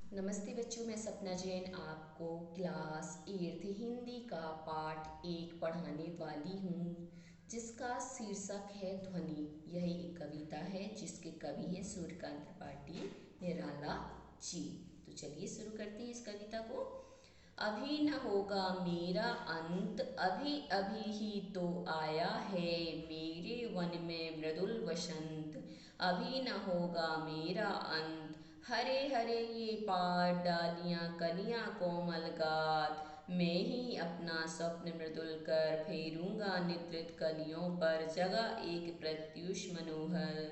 नमस्ते बच्चों, मैं सपना जैन आपको क्लास 8 हिंदी का पाठ 1 पढ़ाने वाली हूँ, जिसका शीर्षक है ध्वनि। यह एक कविता है जिसके कवि हैं सूर्यकांत त्रिपाठी निराला जी। तो चलिए शुरू करते हैं इस कविता को। अभी न होगा मेरा अंत, अभी अभी ही तो आया है मेरे वन में मृदुल वसंत। अभी न होगा मेरा अंत, हरे हरे ये पात डालियां कलियां कोमल गात। मैं ही अपना स्वप्न मृदुल कर फेरूंगा निद्रित कलियों पर, जगह एक प्रत्युष मनोहर।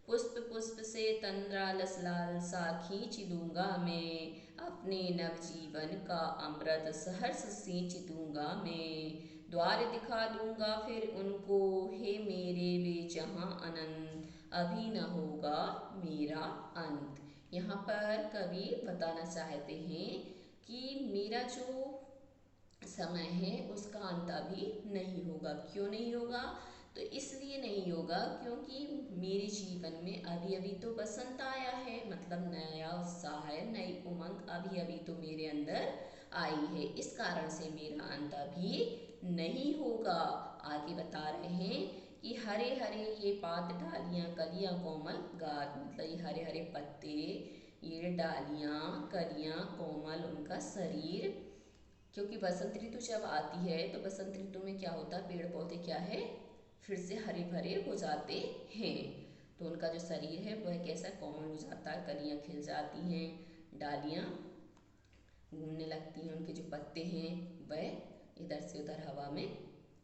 पुष्प पुष्प से तंद्रा लसलाल सा खींच लूंगा मैं, अपने नवजीवन का अमृत सहर्ष सींच दूंगा मैं। द्वार दिखा दूंगा फिर उनको, हे मेरे वे जहां अनंत। अभी न होगा मेरा अंत। यहाँ पर कवि बताना चाहते हैं कि मेरा जो समय है उसका अंत अभी नहीं होगा। क्यों नहीं होगा? तो इसलिए नहीं होगा क्योंकि मेरे जीवन में अभी अभी तो बसंत आया है, मतलब नया उत्साह है, नई उमंग अभी अभी तो मेरे अंदर आई है। इस कारण से मेरा अंत अभी नहीं होगा। आगे बता रहे हैं कि हरे हरे ये पात डालियां कलियां कोमल गात, मतलब ये हरे हरे पत्ते, ये डालियां कलियां कोमल उनका शरीर। क्योंकि बसंत ऋतु जब आती है तो बसंत ऋतु में क्या होता है, पेड़ पौधे क्या है, फिर से हरे भरे हो जाते हैं। तो उनका जो शरीर है वह कैसा कोमल हो जाता है, कलियां खिल जाती हैं, डालियां घूमने लगती हैं, उनके जो पत्ते हैं वह इधर से उधर हवा में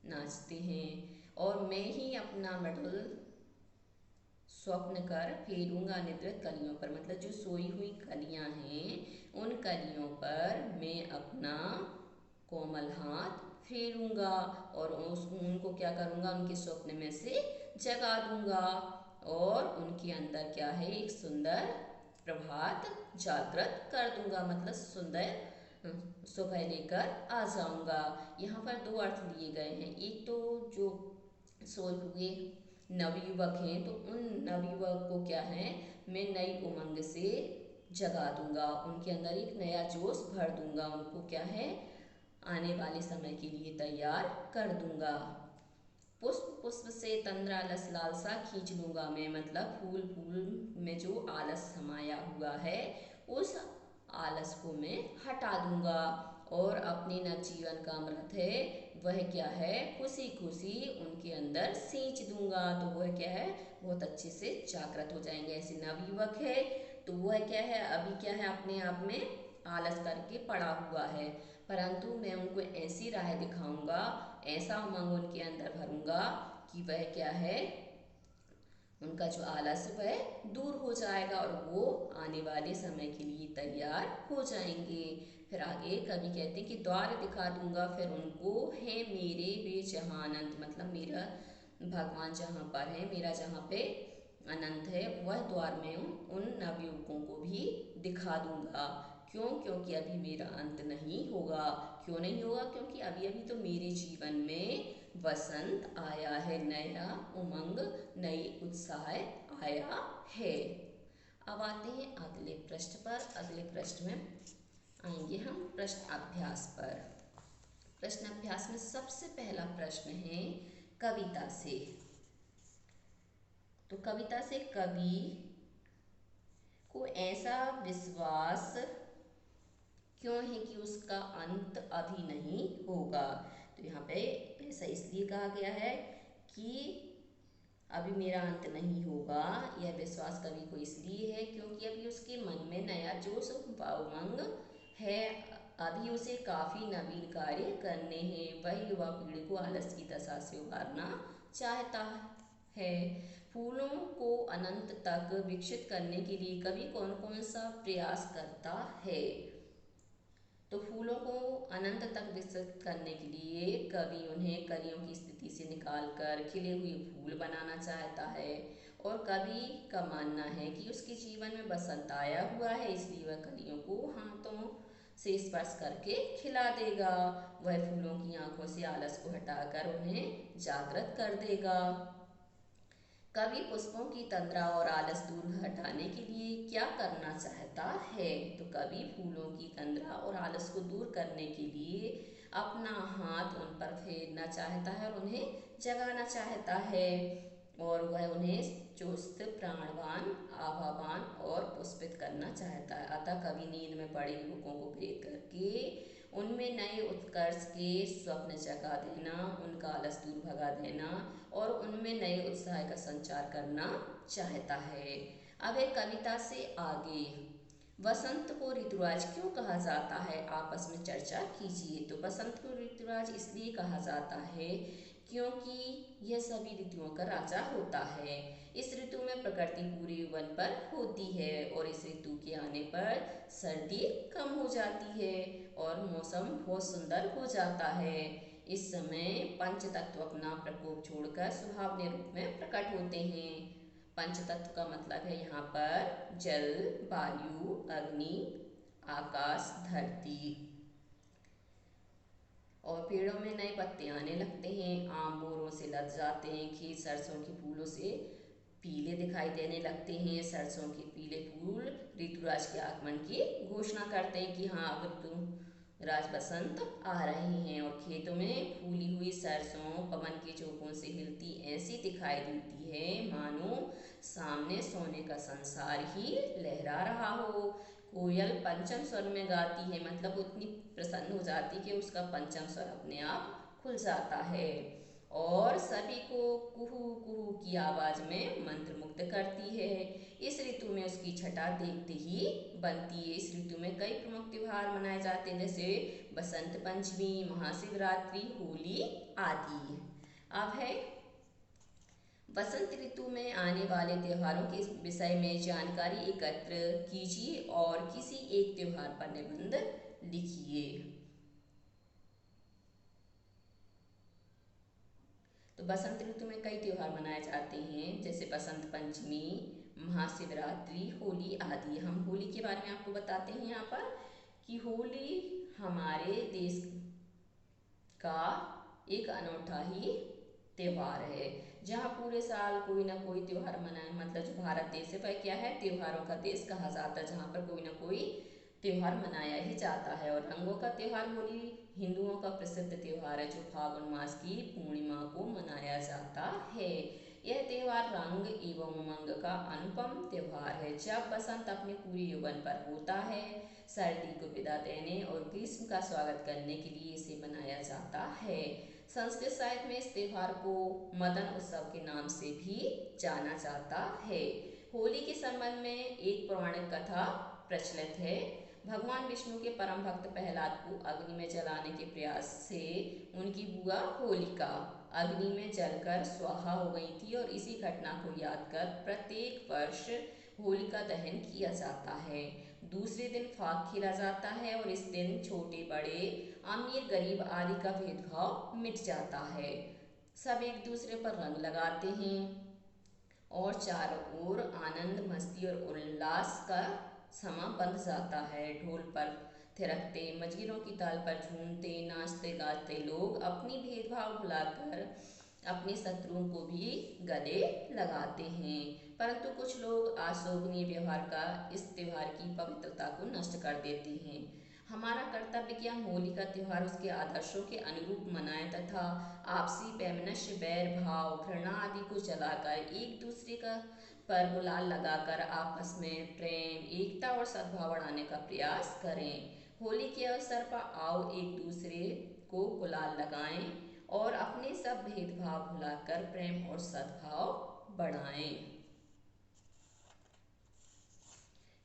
नाचते हैं। और मैं ही अपना मृदुल स्वप्न कर फेरूंगा निद्रित कलियों पर, मतलब जो सोई हुई कलियां हैं उन कलियों पर मैं अपना कोमल हाथ फेरूंगा और उनको क्या करूंगा, उनके स्वप्न में से जगा दूंगा और उनके अंदर क्या है, एक सुंदर प्रभात जागृत कर दूंगा, मतलब सुंदर सुबह लेकर आ जाऊंगा। यहाँ पर दो अर्थ लिए गए हैं। एक तो जो सोए हुए नवयुवक हैं तो उन नवयुवक को क्या है, मैं नई उमंग से जगा दूंगा, उनके अंदर एक नया जोश भर दूंगा, उनको क्या है आने वाले समय के लिए तैयार कर दूंगा। पुष्प पुष्प से तंद्रा लस लालसा खींच लूंगा मैं, मतलब फूल फूल में जो आलस समाया हुआ है उस आलस को मैं हटा दूंगा। और अपने नवजीवन का अमृत है वह क्या है, खुशी खुशी उनके अंदर सींच दूंगा। तो वह क्या है, बहुत अच्छे से जागृत हो जाएंगे। ऐसे नवयुवक है तो वह क्या है, अभी क्या है, अपने आप में आलस करके पड़ा हुआ है, परंतु मैं उनको ऐसी राह दिखाऊंगा, ऐसा उमंग उनके अंदर भरूंगा कि वह क्या है, उनका जो आलस वह दूर हो जाएगा और वो आने वाले समय के लिए तैयार हो जाएंगे। फिर आगे कवि कहते हैं कि द्वार दिखा दूंगा फिर उनको, है मेरे वे जहाँ अनंत, मतलब मेरा भगवान जहाँ पर है, मेरा जहाँ पे अनंत है वह द्वार में उन नवयुवकों को भी दिखा दूंगा। क्यों? क्योंकि अभी मेरा अंत नहीं होगा। क्यों नहीं होगा? क्योंकि अभी अभी तो मेरे जीवन में वसंत आया है, नया उमंग नई उत्साह आया है। अब आते हैं अगले पृष्ठ पर। अगले पृष्ठ में आएंगे हम प्रश्न अभ्यास पर। प्रश्न अभ्यास में सबसे पहला प्रश्न है कविता से। तो कविता से कवि को ऐसा विश्वास क्यों है कि उसका अंत अभी नहीं होगा। तो यहाँ पे ऐसा इसलिए कहा गया है कि अभी मेरा अंत नहीं होगा। यह विश्वास कवि को इसलिए है क्योंकि अभी उसके मन में नया जोश उमंग है, अभी उसे काफ़ी नवीन कार्य करने हैं। वह युवा पीढ़ी को आलस की दशा से उबारना चाहता है। फूलों को अनंत तक विकसित करने के लिए कवि कौन कौन सा प्रयास करता है। तो फूलों को अनंत तक विकसित करने के लिए कवि उन्हें कलियों की स्थिति से निकालकर खिले हुए फूल बनाना चाहता है। और कवि का मानना है कि उसके जीवन में बसंत आया हुआ है, इसलिए वह कलियों को हाथों से स्पर्श करके खिला देगा। वह फूलों की आंखों से आलस को हटाकर उन्हें जागृत कर देगा। कवि पुष्पों की तंद्रा और आलस दूर हटाने के लिए क्या करना चाहता है? तो कवि फूलों की तंद्रा और आलस को दूर करने के लिए अपना हाथ उन पर फेरना चाहता है और उन्हें जगाना चाहता है, और वह उन्हें चुस्त, प्राणवान, आभावान और पुष्पित करना चाहता है। अतः कवि नींद में पड़े युवकों को प्रेरित करके उनमें नए उत्कर्ष के स्वप्न जगा देना, उनका आलस दूर भगा देना और उनमें नए उत्साह का संचार करना चाहता है। अब एक कविता से आगे, वसंत को ऋतुराज क्यों कहा जाता है? आपस में चर्चा कीजिए। तो बसंत को ऋतुराज इसलिए कहा जाता है क्योंकि यह सभी ऋतुओं का राजा होता है। इस ऋतु में प्रकृति पूरे यौवन पर होती है और इस ऋतु के आने पर सर्दी कम हो जाती है और मौसम बहुत सुंदर हो जाता है। इस समय पंचतत्व अपना प्रकोप छोड़कर स्वभाव रूप में प्रकट होते हैं। पंचतत्व का मतलब है यहाँ पर जल, वायु, अग्नि, आकाश, धरती। और पेड़ों में नए पत्ते आने लगते हैं, आम बोरों से लद जाते हैं, खेत सरसों के फूलों से पीले दिखाई देने लगते हैं। सरसों के पीले फूल ऋतुराज के आगमन की घोषणा करते हैं कि हाँ, अब ऋतुराज बसंत आ रहे हैं। और खेतों में फूली हुई सरसों पवन के झोंकों से हिलती ऐसी दिखाई देती है मानो सामने सोने का संसार ही लहरा रहा हो। कोयल पंचम स्वर में गाती है, मतलब उतनी प्रसन्न हो जाती कि उसका पंचम स्वर अपने आप खुल जाता है और सभी को कुहू कुहू की आवाज में मंत्रमुग्ध करती है। इस ऋतु में उसकी छटा देखते ही बनती है। इस ऋतु में कई प्रमुख त्योहार मनाए जाते हैं, जैसे बसंत पंचमी, महाशिवरात्रि, होली आदि। अब है बसंत ऋतु में आने वाले त्योहारों के विषय में जानकारी एकत्र कीजिए और किसी एक त्योहार पर निबंध लिखिए। तो बसंत ऋतु में कई त्योहार मनाए जाते हैं, जैसे बसंत पंचमी, महाशिवरात्रि, होली आदि। हम होली के बारे में आपको बताते हैं यहाँ पर कि होली हमारे देश का एक अनूठा ही त्योहार है, जहाँ पूरे साल कोई ना कोई त्योहार मनाए। मतलब जो भारत देश है वह क्या है, त्योहारों का देश कहा जाता है, जहाँ पर कोई ना कोई त्योहार मनाया ही जाता है। और रंगों का त्योहार होली हिंदुओं का प्रसिद्ध त्योहार है, जो फागुन मास की पूर्णिमा को मनाया जाता है। यह त्योहार रंग एवं उमंग का अनुपम त्योहार है। जब बसंत अपने पूरे यौवन पर होता है, सर्दी को विदा देने और ग्रीष्म का स्वागत करने के लिए इसे मनाया जाता है। संस्कृत साहित्य में इस त्योहार को मदन उत्सव के नाम से भी जाना जाता है। होली के संबंध में एक पौराणिक कथा प्रचलित है। भगवान विष्णु के परम भक्त प्रहलाद को अग्नि में जलाने के प्रयास से उनकी बुआ होलिका अग्नि में जलकर स्वाहा हो गई थी, और इसी घटना को याद कर प्रत्येक वर्ष होलिका दहन किया जाता है। दूसरे दिन फाग खेला जाता है और इस दिन छोटे बड़े, अमीर गरीब आदि का भेदभाव मिट जाता है। सब एक दूसरे पर रंग लगाते हैं और चारों ओर आनंद, मस्ती और उल्लास का समा बंध जाता है। ढोल पर थिरकते, मजीरों की ताल पर झूमते, नाचते गाते लोग अपनी भेदभाव भुलाकर अपने शत्रुओं को भी गले लगाते हैं। परंतु कुछ लोग अशोभनीय व्यवहार का इस त्योहार की पवित्रता को नष्ट कर देते हैं। हमारा कर्तव्य कि हम होली का त्योहार उसके आदर्शों के अनुरूप मनाएं तथा आपसी वैमनस्य, बैर भाव, घृणा आदि को जलाकर एक दूसरे का पर गुलाल लगाकर आपस में प्रेम, एकता और सद्भाव बढ़ाने का प्रयास करें। होली के अवसर पर आओ एक दूसरे को गुलाल लगाएं और अपने सब भेदभाव भुलाकर प्रेम और सद्भाव बढ़ाएं।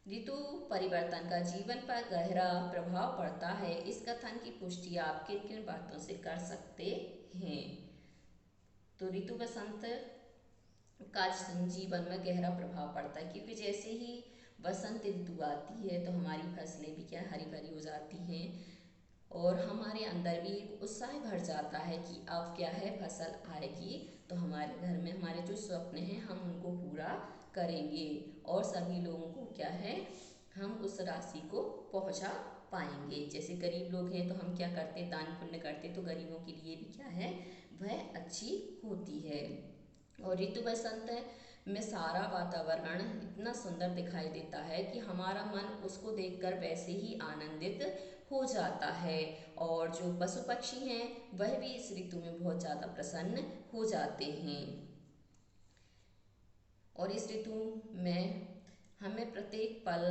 ऋतु परिवर्तन का जीवन पर गहरा प्रभाव पड़ता है। इस कथन की पुष्टि आप किन किन बातों से कर सकते हैं? तो ऋतु बसंत का जीवन में गहरा प्रभाव पड़ता है, क्योंकि जैसे ही बसंत ऋतु आती है तो हमारी फसलें भी क्या हरी भरी हो जाती हैं और हमारे अंदर भी एक उत्साह भर जाता है कि अब क्या है, फसल आएगी तो हमारे घर में हमारे जो स्वप्न हैं हम उनको पूरा करेंगे और सभी लोगों को क्या है, हम उस राशि को पहुंचा पाएंगे। जैसे गरीब लोग हैं तो हम क्या करते, दान पुण्य करते, तो गरीबों के लिए भी क्या है, वह अच्छी होती है। और ऋतु बसंत में सारा वातावरण इतना सुंदर दिखाई देता है कि हमारा मन उसको देखकर वैसे ही आनंदित हो जाता है। और जो पशु पक्षी हैं वह भी इस ऋतु में बहुत ज़्यादा प्रसन्न हो जाते हैं। और इस ऋतु में हमें प्रत्येक पल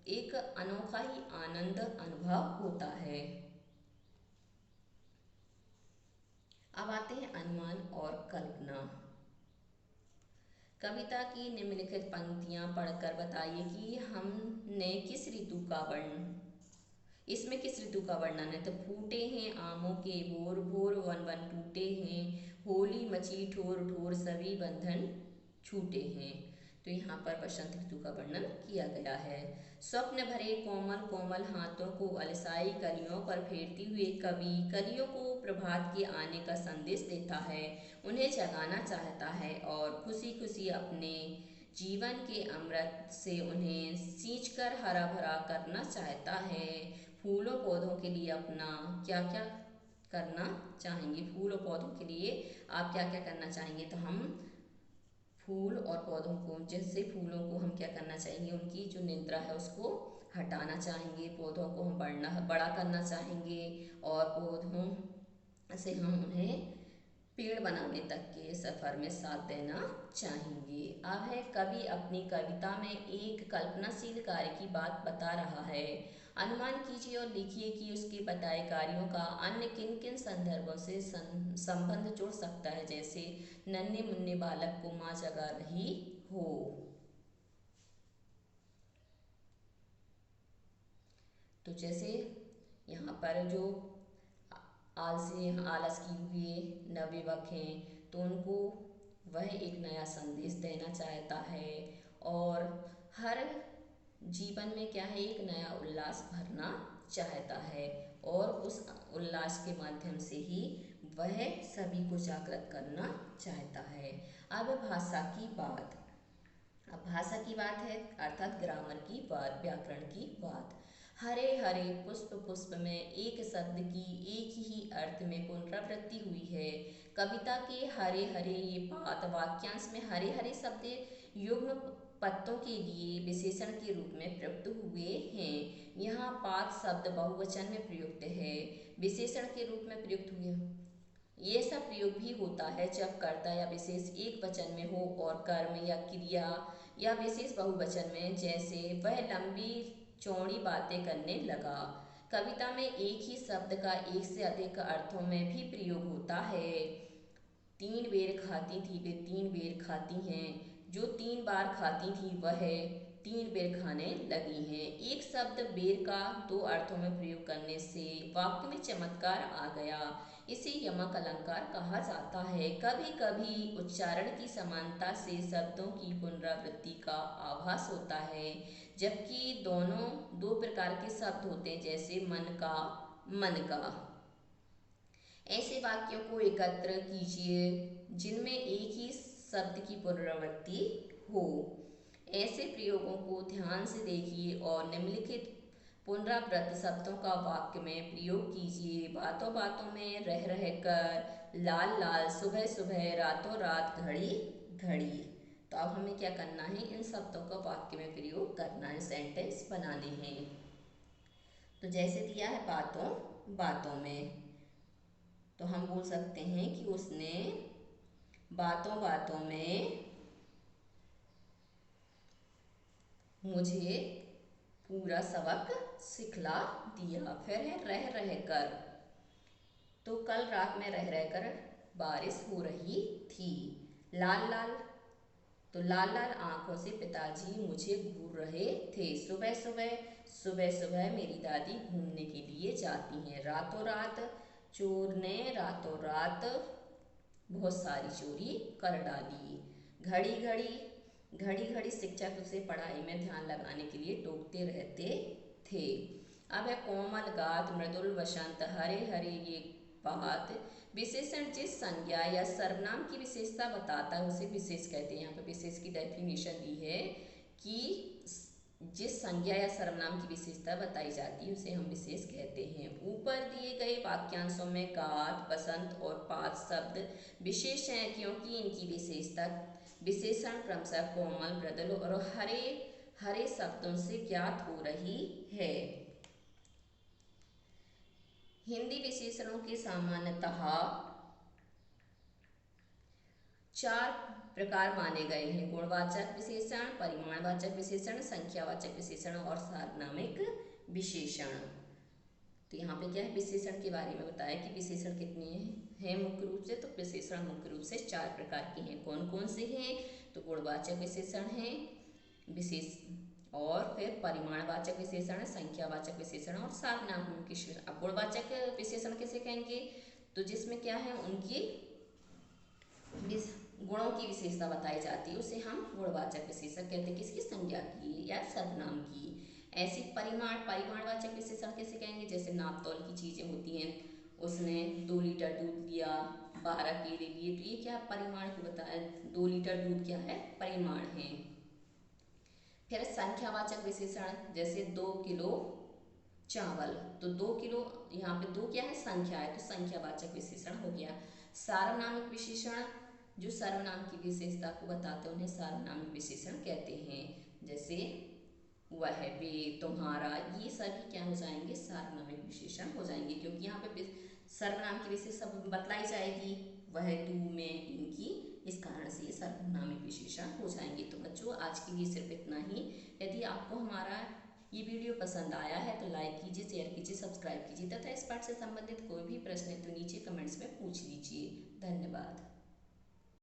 एक अनोखा ही आनंद अनुभव होता है। अब आते हैं अनुमान और कल्पना। कविता की निम्नलिखित पंक्तियां पढ़कर बताइए कि हमने किस ऋतु का वर्णन इसमें किस ऋतु का वर्णन है। तो फूटे हैं आमों के भोर भोर वन वन टूटे हैं, होली मची ठोर ठोर सभी बंधन छूटे हैं। तो यहाँ पर बसंत ऋतु का वर्णन किया गया है। स्वप्न भरे कोमल कोमल हाथों को अलसाई कलियों पर फेरती हुए कवि कलियों को प्रभात के आने का संदेश देता है, उन्हें जगाना चाहता है और खुशी खुशी अपने जीवन के अमृत से उन्हें सींचकर हरा भरा करना चाहता है। फूलों पौधों के लिए अपना क्या क्या करना चाहेंगे, फूल और पौधों के लिए आप क्या क्या करना चाहेंगे। तो हम फूल और पौधों को, जैसे फूलों को हम क्या करना चाहेंगे, उनकी जो निद्रा है उसको हटाना चाहेंगे, पौधों को हम बड़ा करना चाहेंगे और पौधों से हम उन्हें पेड़ बनाने तक के सफ़र में साथ देना चाहेंगे। अब है कवि अपनी कविता में एक कल्पनाशील कार्य की बात बता रहा है। अनुमान कीजिए और लिखिए कि उसके बताए कार्यों का अन्य किन किन संदर्भों से संबंध जुड़ सकता है। जैसे नन्हे मुन्ने बालक को माँ जगा रही हो। तो जैसे यहाँ पर जो आलसी आलस किए हुए नवयुवक हैं तो उनको वह एक नया संदेश देना चाहता है और हर जीवन में क्या है, एक नया उल्लास भरना चाहता है और उस उल्लास के माध्यम से ही वह सभी को जागृत करना चाहता है। अब भाषा की बात। अब भाषा की बात है अर्थात ग्रामर की बात, व्याकरण की बात। हरे हरे पुष्प पुष्प में एक शब्द की एक ही अर्थ में पुनरावृत्ति हुई है। कविता के हरे हरे ये पात वाक्यांश में हरे हरे शब्द युग्म पत्तों के लिए विशेषण के रूप में प्रयुक्त हुए हैं। यहाँ पात शब्द बहुवचन में प्रयुक्त है, विशेषण के रूप में प्रयुक्त हुए। ये सब प्रयोग भी होता है जब कर्ता या विशेष एक वचन में हो और कर्म या क्रिया या विशेष बहुवचन में। जैसे वह लंबी चौड़ी बातें करने लगा। कविता में एक ही शब्द का एक से अधिक अर्थों में भी प्रयोग होता है। 3 बेर खाती थी वे 3 बेर खाती हैं, जो 3 बार खाती थी वह 3 बेर खाने लगी हैं। एक शब्द बेर का 2 अर्थों में प्रयोग करने से वाक्य में चमत्कार आ गया। इसे यमक अलंकार कहा जाता है। कभी कभी उच्चारण की समानता से शब्दों की पुनरावृत्ति का आभास होता है, जबकि दोनों 2 प्रकार के शब्द होते हैं, जैसे मन का। ऐसे वाक्यों को एकत्र कीजिए जिनमें एक ही शब्द की पुनरावृत्ति हो। ऐसे प्रयोगों को ध्यान से देखिए और निम्नलिखित पुनरावृत्त शब्दों का वाक्य में प्रयोग कीजिए। बातों बातों में रह कर, लाल लाल, सुबह सुबह, रातों रात, घड़ी घड़ी। तो अब हमें क्या करना है, इन शब्दों का वाक्य में प्रयोग करना है, सेंटेंस बनाने हैं। तो जैसे दिया है बातों बातों में, तो हम बोल सकते हैं कि उसने बातों बातों में मुझे पूरा सबक सिखला दिया। फिर है रह कर। तो कल रात में रह कर बारिश हो रही थी। लाल लाल, तो लाल लाल आंखों से पिताजी मुझे घूर रहे थे। सुबह सुबह, सुबह सुबह मेरी दादी घूमने के लिए जाती हैं। रातों रात, चोर ने रातों रात बहुत सारी चोरी कर डाली। घड़ी घड़ी, घड़ी घड़ी शिक्षक उसे पढ़ाई में ध्यान लगाने के लिए टोकते रहते थे। अब है कोमल गात, मृदुल वसंत, हरे हरे ये बात। विशेषण जिस संज्ञा या सर्वनाम की विशेषता बताता है उसे विशेष कहते हैं। यहाँ पर विशेष की डेफिनेशन दी है कि जिस संज्ञा या सर्वनाम की विशेषता बताई जाती है उसे हम विशेष कहते हैं। ऊपर दिए गए वाक्यांशों में काठ, बसंत और पात शब्द विशेष हैं क्योंकि इनकी विशेषता विशेषण क्रमशः कोमल, मृदुल और हरे हरे शब्दों से ज्ञात हो रही है। हिंदी विशेषणों के सामान्यतः 4 प्रकार माने गए हैं: गुणवाचक विशेषण, परिमाणवाचक विशेषण, संख्यावाचक विशेषण और सार्वनामिक विशेषण। तो यहाँ पे क्या है, विशेषण के बारे में बताया कि विशेषण कितने हैं मुख्य रूप से। तो विशेषण मुख्य रूप से 4 प्रकार के हैं। कौन कौन से हैं? तो गुणवाचक विशेषण हैं, विशेष और फिर परिमाणवाचक विशेषण, संख्यावाचक विशेषण और सार्वनामिक विशेषण। अब गुणवाचक विशेषण किसे कहेंगे? तो जिसमें क्या है, उनकी गुणों की विशेषता बताई जाती है उसे हम गुणवाचक विशेषण कहते हैं। किसकी? संज्ञा की या सर्वनाम की। ऐसी परिमाणवाचक विशेषण कैसे कहेंगे? जैसे नापतोल की चीजें होती हैं, उसने 2 लीटर दूध लिया, 12 केले लिए, तो ये क्या परिमाण को बताया, 2 लीटर दूध क्या है, परिमाण है। फिर संख्यावाचक विशेषण, जैसे 2 किलो चावल, तो 2 किलो, यहाँ पे 2 क्या है, संख्या है, तो संख्यावाचक विशेषण हो गया। सार्वनामिक विशेषण, जो सर्वनाम की विशेषता को बताते हैं उन्हें सार्वनामिक विशेषण कहते हैं। जैसे वह, वे, तुम्हारा, ये सभी क्या हो जाएंगे, सार्वनामिक विशेषण हो जाएंगे, क्योंकि यहाँ पे सर्वनाम की विशेषता बतलाई जाएगी, वह, तू, मैं, इनकी, इस कारण से ये सर्वनामिक विशेषण हो जाएंगे। तो बच्चों आज के लिए सिर्फ इतना ही। यदि आपको हमारा ये वीडियो पसंद आया है तो लाइक कीजिए, शेयर कीजिए, सब्सक्राइब कीजिए तथा इस पाठ से संबंधित कोई भी प्रश्न है तो नीचे कमेंट्स में पूछ लीजिए। धन्यवाद।